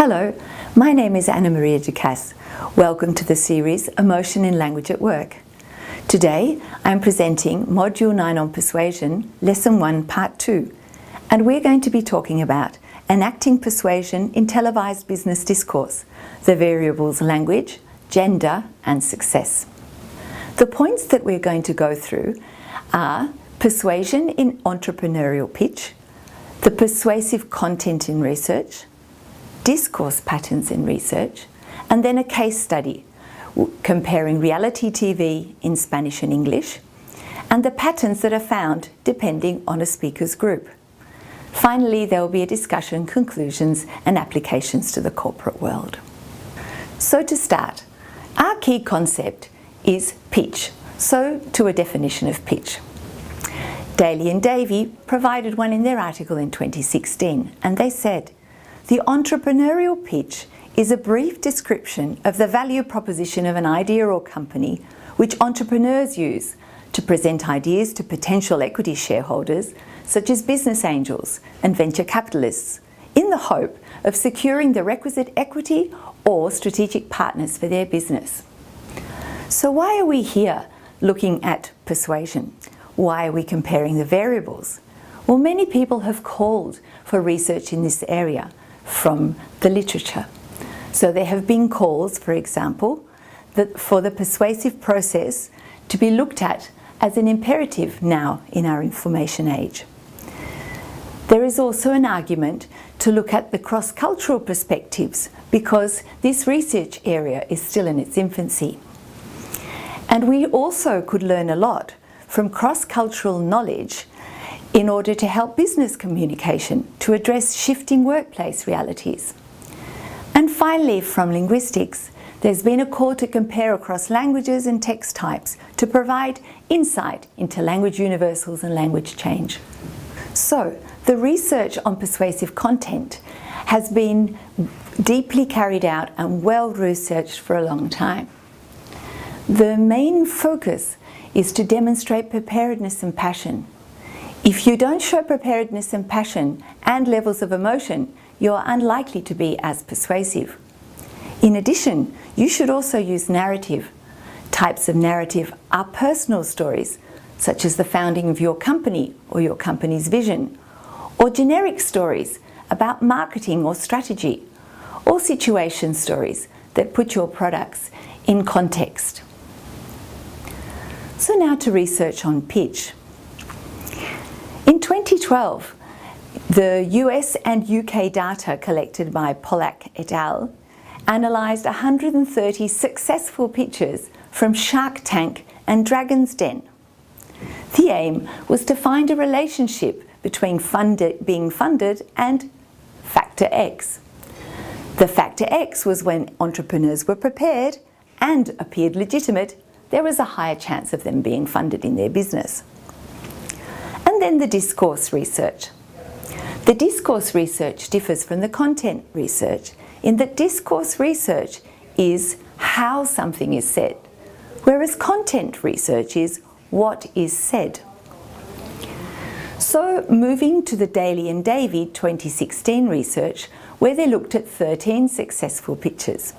Hello, my name is María Ducasse. Welcome to the series Emotion in Language at Work. Today I am presenting Module 9 on Persuasion, Lesson 1, Part 2, and we're going to be talking about enacting persuasion in televised business discourse, the variables language, gender and success. The points that we're going to go through are persuasion in entrepreneurial pitch, the persuasive content in research, discourse patterns in research, and then a case study comparing reality TV in Spanish and English, and the patterns that are found depending on a speaker's group. Finally, there will be a discussion, conclusions, and applications to the corporate world. So to start, our key concept is pitch. So to a definition of pitch. Daly and Davey provided one in their article in 2016, and they said, "The entrepreneurial pitch is a brief description of the value proposition of an idea or company which entrepreneurs use to present ideas to potential equity shareholders, such as business angels and venture capitalists, in the hope of securing the requisite equity or strategic partners for their business." So why are we here looking at persuasion? Why are we comparing the variables? Well, many people have called for research in this area from the literature. So there have been calls, for example, for the persuasive process to be looked at as an imperative now in our information age. There is also an argument to look at the cross-cultural perspectives because this research area is still in its infancy. And we also could learn a lot from cross-cultural knowledge in order to help business communication to address shifting workplace realities. And finally, from linguistics, there's been a call to compare across languages and text types to provide insight into language universals and language change. So, the research on persuasive content has been deeply carried out and well researched for a long time. The main focus is to demonstrate preparedness and passion. If you don't show preparedness and passion and levels of emotion, you're unlikely to be as persuasive. In addition, you should also use narrative. Types of narrative are personal stories, such as the founding of your company or your company's vision, or generic stories about marketing or strategy, or situation stories that put your products in context. So now to research on pitch. In 2012, the US and UK data collected by Pollack et al. Analysed 130 successful pitches from Shark Tank and Dragon's Den. The aim was to find a relationship between being funded and factor X. The factor X was when entrepreneurs were prepared and appeared legitimate, there was a higher chance of them being funded in their business. And then the discourse research. The discourse research differs from the content research in that discourse research is how something is said, whereas content research is what is said. So moving to the Daly and Davey 2016 research, where they looked at 13 successful pitches.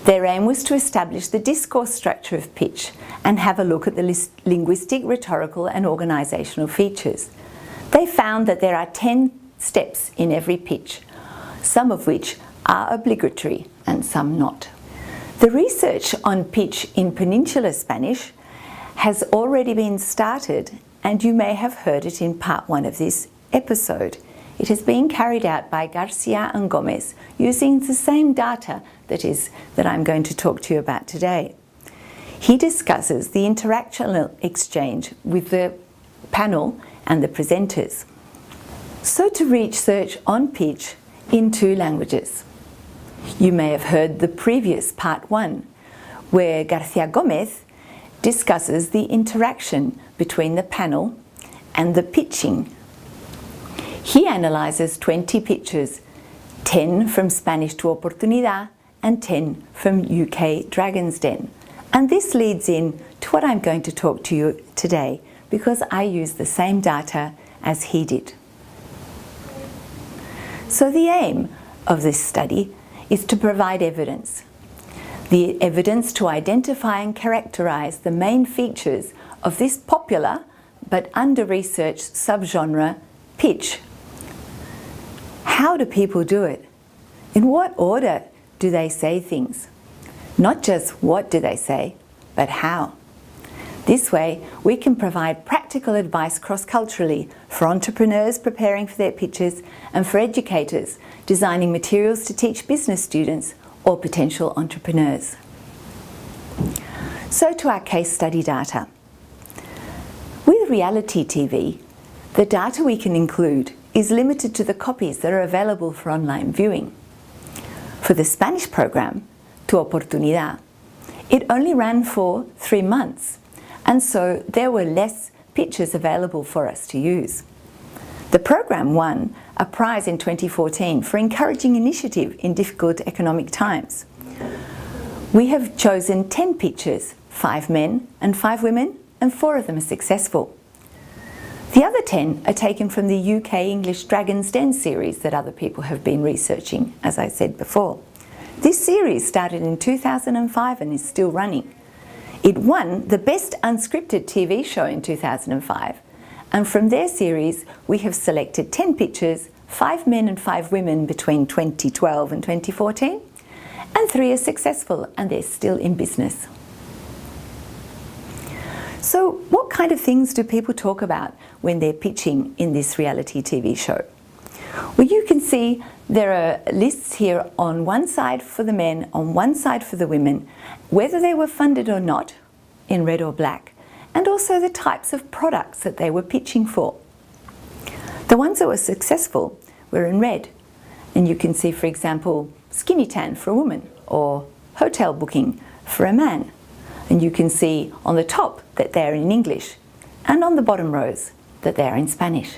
Their aim was to establish the discourse structure of pitch and have a look at the linguistic, rhetorical and organisational features. They found that there are 10 steps in every pitch, some of which are obligatory and some not. The research on pitch in Peninsular Spanish has already been started, and you may have heard it in part 1 of this episode. It has been carried out by Garcia and Gomez using the same data that I'm going to talk to you about today. He discusses the interactional exchange with the panel and the presenters. So to research on pitch in 2 languages. You may have heard the previous part 1, where Garcia Gomez discusses the interaction between the panel and the pitching. He analyses 20 pitches, 10 from Spanish to Oportunidad and 10 from UK Dragon's Den. And this leads in to what I'm going to talk to you today, because I use the same data as he did. So the aim of this study is to provide evidence. The evidence to identify and characterize the main features of this popular but under-researched subgenre, pitch. How do people do it? In what order do they say things? Not just what do they say, but how. This way, we can provide practical advice cross-culturally for entrepreneurs preparing for their pitches and for educators designing materials to teach business students or potential entrepreneurs. So to our case study data. With reality TV, the data we can include is limited to the copies that are available for online viewing. For the Spanish program, Tu Oportunidad, it only ran for 3 months, and so there were less pitches available for us to use. The program won a prize in 2014 for encouraging initiative in difficult economic times. We have chosen 10 pitches, 5 men and 5 women, and 4 of them are successful. The other 10 are taken from the UK English Dragon's Den series that other people have been researching, as I said before. This series started in 2005 and is still running. It won the Best Unscripted TV Show in 2005, and from their series we have selected 10 pitches, 5 men and 5 women between 2012 and 2014, and 3 are successful and they're still in business. So what kind of things do people talk about when they're pitching in this reality TV show? Well, you can see there are lists here on one side for the men, on one side for the women, whether they were funded or not, in red or black, and also the types of products that they were pitching for. The ones that were successful were in red, and you can see, for example, skinny tan for a woman or hotel booking for a man. And you can see on the top that they're in English, and on the bottom rows that they're in Spanish.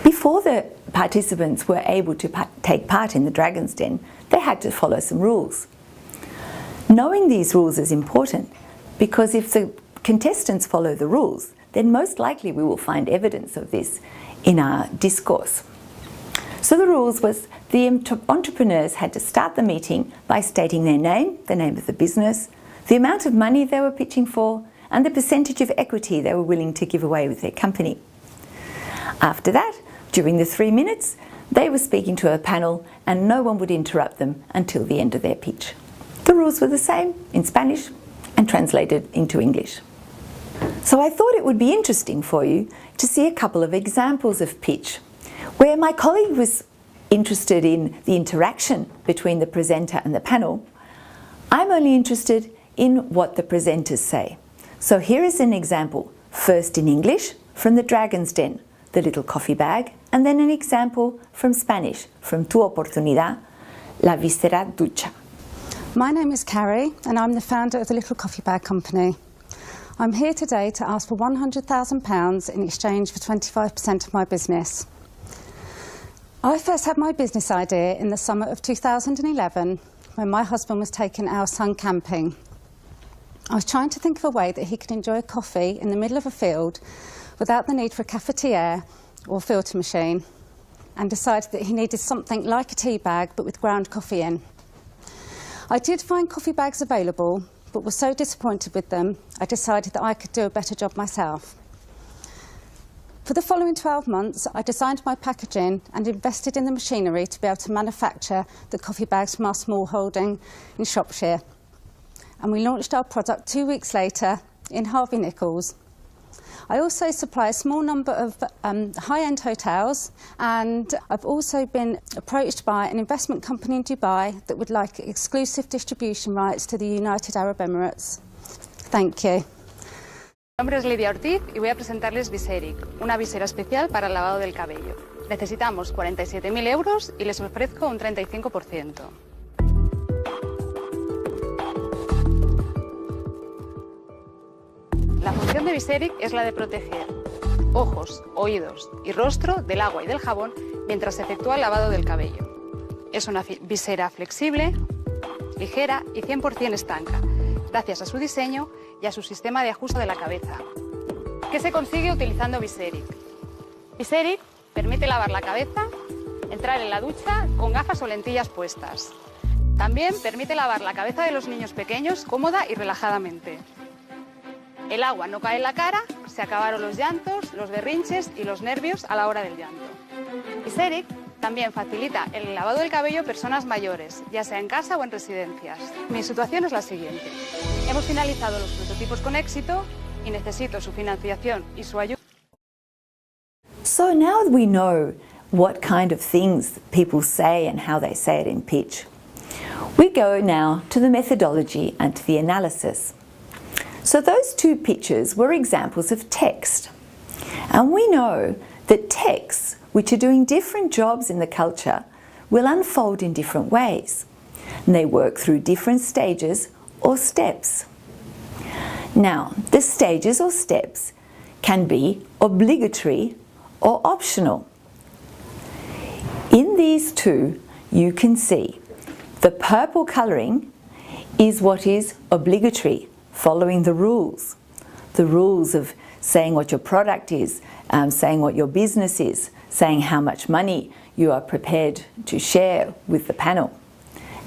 Before the participants were able to take part in the Dragon's Den, they had to follow some rules. Knowing these rules is important because if the contestants follow the rules, then most likely we will find evidence of this in our discourse. So the rules was the entrepreneurs had to start the meeting by stating their name, the name of the business, the amount of money they were pitching for, and the percentage of equity they were willing to give away with their company. After that, during the 3 minutes, they were speaking to a panel and no one would interrupt them until the end of their pitch. The rules were the same in Spanish and translated into English. So I thought it would be interesting for you to see a couple of examples of pitch, where my colleague was interested in the interaction between the presenter and the panel. I'm only interested in what the presenters say. So here is an example, first in English from the Dragon's Den, the little coffee bag, and then an example from Spanish, from Tu Oportunidad, La Visera Ducha. My name is Carrie and I'm the founder of the Little Coffee Bag Company. I'm here today to ask for £100,000 in exchange for 25% of my business. I first had my business idea in the summer of 2011 when my husband was taking our son camping. I was trying to think of a way that he could enjoy a coffee in the middle of a field without the need for a cafetiere or filter machine, and decided that he needed something like a tea bag but with ground coffee in. I did find coffee bags available, but was so disappointed with them, I decided that I could do a better job myself. For the following 12 months, I designed my packaging and invested in the machinery to be able to manufacture the coffee bags from our small holding in Shropshire. And we launched our product 2 weeks later in Harvey Nichols. I also supply a small number of high-end hotels, and I've also been approached by an investment company in Dubai that would like exclusive distribution rights to the United Arab Emirates. Thank you. Mi nombre es Lidia Ortiz y voy a presentarles Viserik, una visera especial para el lavado del cabello. Necesitamos 47.000 euros y les ofrezco un 35%. La función de Viserik es la de proteger ojos, oídos y rostro del agua y del jabón mientras se efectúa el lavado del cabello. Es una visera flexible, ligera y 100% estanca, gracias a su diseño y a su sistema de ajuste de la cabeza. ¿Qué se consigue utilizando Viserik? Viserik permite lavar la cabeza en entrar en la ducha con gafas o lentillas puestas. También permite lavar la cabeza de los niños pequeños cómoda y relajadamente. El agua no cae en la cara, se acabaron los llantos, los berrinches y los nervios a la hora del llanto. Y Serie también facilita el lavado del cabello a personas mayores, ya sea en casa o en residencias. Mi situación es la siguiente. Hemos finalizado los prototipos con éxito y necesito su financiación y su ayuda. So now we know what kind of things people say and how they say it in pitch. We go now to the methodology and to the analysis. So those two pictures were examples of text. And we know that texts, which are doing different jobs in the culture, will unfold in different ways. And they work through different stages or steps. Now, the stages or steps can be obligatory or optional. In these two, you can see the purple colouring is what is obligatory, following the rules of saying what your product is, saying what your business is, saying how much money you are prepared to share with the panel.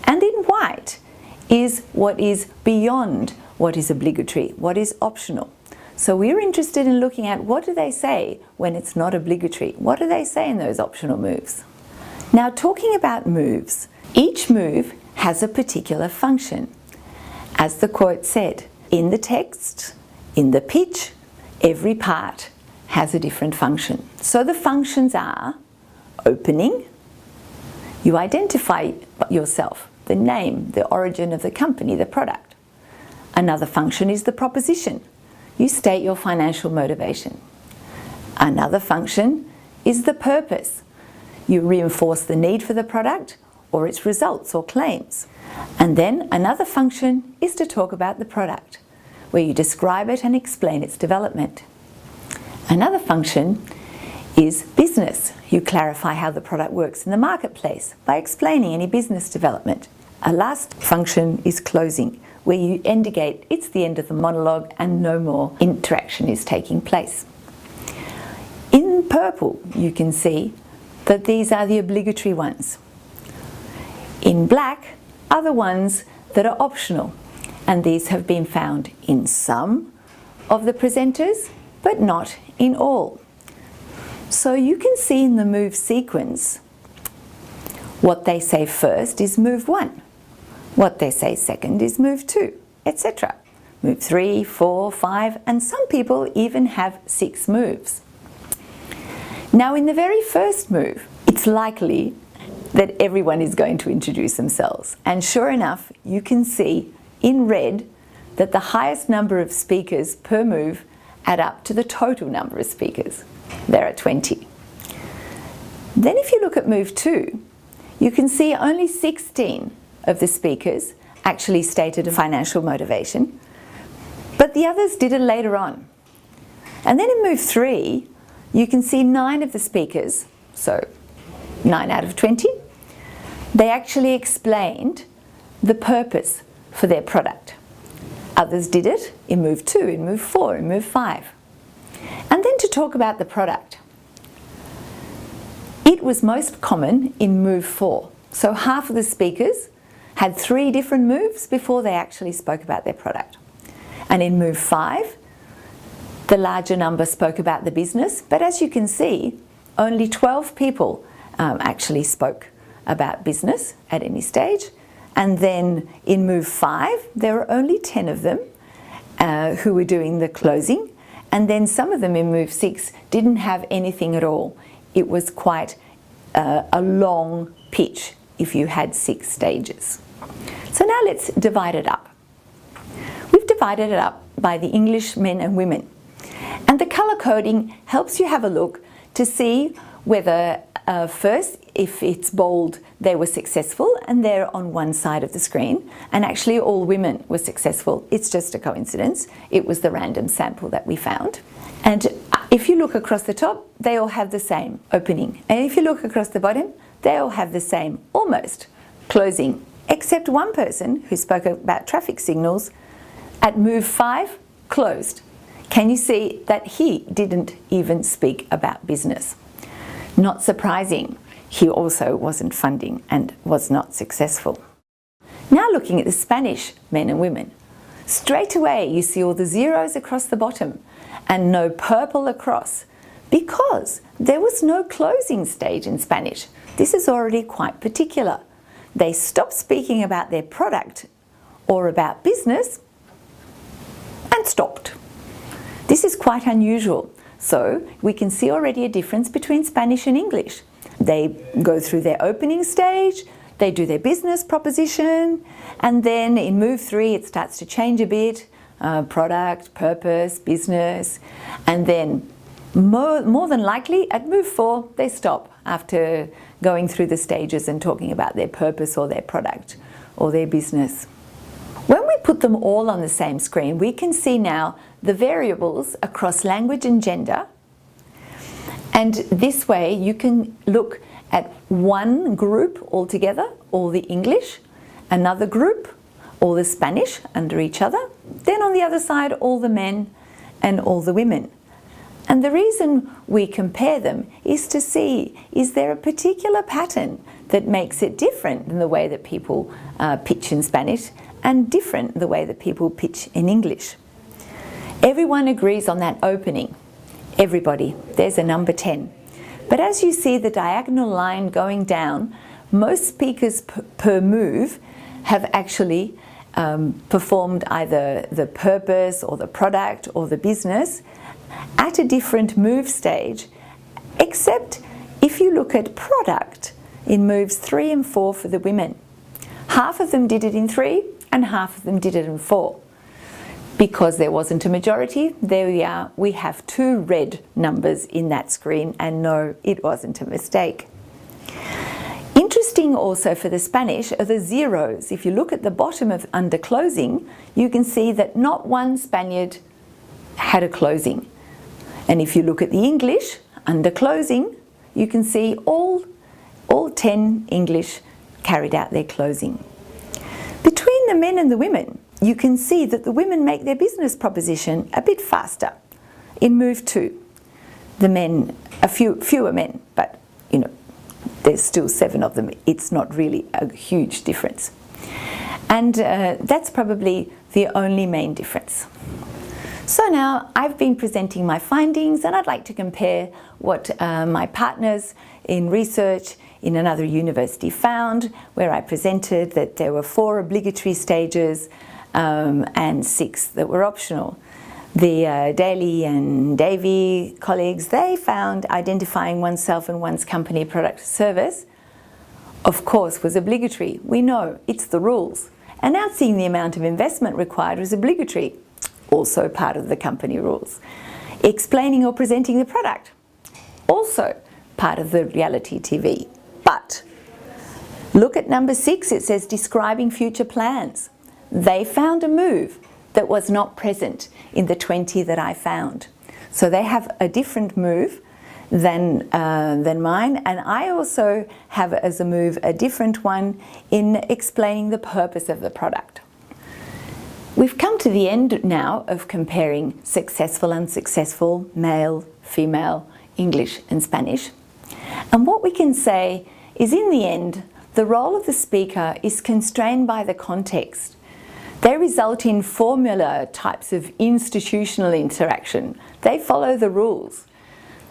And in white is what is beyond what is obligatory, what is optional. So we're interested in looking at what do they say when it's not obligatory? What do they say in those optional moves? Now, talking about moves, each move has a particular function. As the quote said, in the text, in the pitch, every part has a different function. So the functions are opening, you identify yourself, the name, the origin of the company, the product. Another function is the proposition. You state your financial motivation. Another function is the purpose. You reinforce the need for the product or its results or claims. And then another function is to talk about the product, where you describe it and explain its development. Another function is business. You clarify how the product works in the marketplace by explaining any business development. A last function is closing, where you indicate it's the end of the monologue and no more interaction is taking place. In purple, you can see that these are the obligatory ones. In black are the ones that are optional, and these have been found in some of the presenters, but not in all. So you can see in the move sequence, what they say first is move 1. What they say second is move 2, etc. Move 3, 4, 5, and some people even have 6 moves. Now, in the very first move, it's likely that everyone is going to introduce themselves. And sure enough, you can see in red that the highest number of speakers per move add up to the total number of speakers. There are 20. Then if you look at move 2, you can see only 16 of the speakers actually stated a financial motivation, but the others did it later on. And then in move 3, you can see 9 of the speakers, so 9 out of 20, they actually explained the purpose for their product. Others did it in move 2, in move 4, in move 5. And then to talk about the product. It was most common in move 4. So half of the speakers had 3 different moves before they actually spoke about their product. And in move 5, the larger number spoke about the business, but as you can see, only 12 people actually spoke about business at any stage. And then in move 5, there were only 10 of them who were doing the closing. And then some of them in move 6 didn't have anything at all. It was quite a long pitch if you had 6 stages. So now let's divide it up. We've divided it up by the English men and women. And the colour coding helps you have a look to see whether first, if it's bold, they were successful and they're on one side of the screen, and actually all women were successful. It's just a coincidence. It was the random sample that we found. And if you look across the top, they all have the same opening. And if you look across the bottom, they all have the same, almost, closing, except one person who spoke about traffic signals at move 5, closed. Can you see that he didn't even speak about business? Not surprising. he also wasn't funding and was not successful. Now looking at the Spanish men and women, straight away you see all the zeros across the bottom and no purple across, because there was no closing stage in Spanish. This is already quite particular. They stopped speaking about their product or about business and stopped. This is quite unusual. So we can see already a difference between Spanish and English. They go through their opening stage, they do their business proposition, and then in move 3 it starts to change a bit, product, purpose, business, and then more than likely at move 4 they stop after going through the stages and talking about their purpose or their product or their business. When we put them all on the same screen, we can see now the variables across language and gender, and this way you can look at one group altogether, all the English, another group, all the Spanish under each other, then on the other side all the men and all the women. And the reason we compare them is to see, is there a particular pattern that makes it different than the way that people pitch in Spanish and different the way that people pitch in English. Everyone agrees on that opening. Everybody. There's a number 10. But as you see the diagonal line going down, most speakers per move have actually performed either the purpose or the product or the business at a different move stage, except if you look at product in moves 3 and 4 for the women. Half of them did it in 3 and half of them did it in 4. Because there wasn't a majority, there we are, we have 2 red numbers in that screen, and no, it wasn't a mistake. Interesting also for the Spanish are the zeros. If you look at the bottom of under closing, you can see that not one Spaniard had a closing. And if you look at the English under closing, you can see all 10 English carried out their closing. Between the men and the women, you can see that the women make their business proposition a bit faster in move 2. The men, fewer men, but you know, there's still 7 of them. It's not really a huge difference. And that's probably the only main difference. So now I've been presenting my findings, and I'd like to compare what my partners in research in another university found, where I presented that there were 4 obligatory stages and 6 that were optional. The Daly and Davey colleagues, they found identifying oneself and one's company, product, service, of course, was obligatory. We know, it's the rules. Announcing the amount of investment required was obligatory, also part of the company rules. Explaining or presenting the product, also part of the reality TV. But look at number 6, it says describing future plans. They found a move that was not present in the 20 that I found. So they have a different move than mine, and I also have as a move a different one in explaining the purpose of the product. We've come to the end now of comparing successful, unsuccessful, male, female, English and Spanish. And what we can say is, in the end, the role of the speaker is constrained by the context. They result in formula types of institutional interaction. They follow the rules.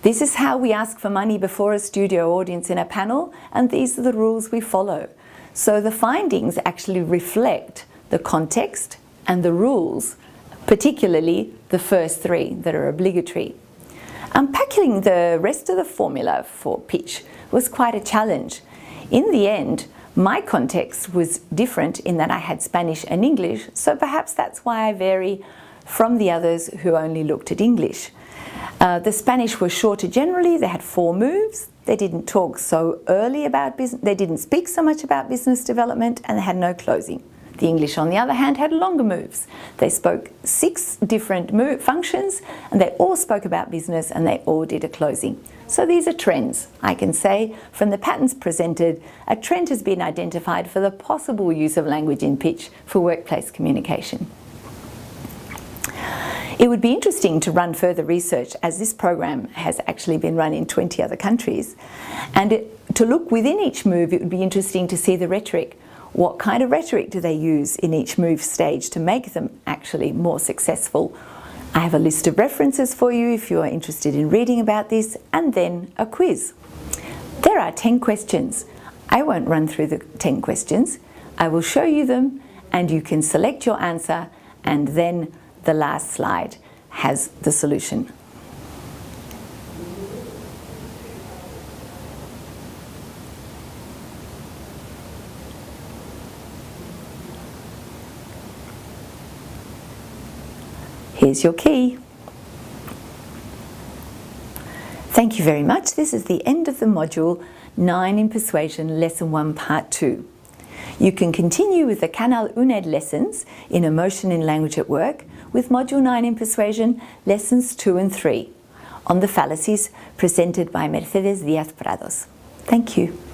This is how we ask for money before a studio audience in a panel, and these are the rules we follow. So the findings actually reflect the context and the rules, particularly the first 3 that are obligatory. Unpacking the rest of the formula for pitch was quite a challenge. In the end, my context was different in that I had Spanish and English, so perhaps that's why I vary from the others who only looked at English. The Spanish were shorter generally. They had 4 moves. They didn't talk so early about business. They didn't speak so much about business development, and they had no closing. The English, on the other hand, had longer moves. They spoke 6 different functions, and they all spoke about business, and they all did a closing. So these are trends. I can say from the patterns presented, a trend has been identified for the possible use of language in pitch for workplace communication. It would be interesting to run further research, as this program has actually been run in 20 other countries, and to look within each move, it would be interesting to see the rhetoric. What kind of rhetoric do they use in each move stage to make them actually more successful? I have a list of references for you if you are interested in reading about this, and then a quiz. There are 10 questions. I won't run through the 10 questions. I will show you them and you can select your answer, and then the last slide has the solution. Here's your key. Thank you very much. This is the end of the module 9 in Persuasion, Lesson 1, Part 2. You can continue with the Canal UNED lessons in Emotion in Language at Work with Module 9 in Persuasion, Lessons 2 and 3 on the fallacies presented by Mercedes Díaz Prados. Thank you.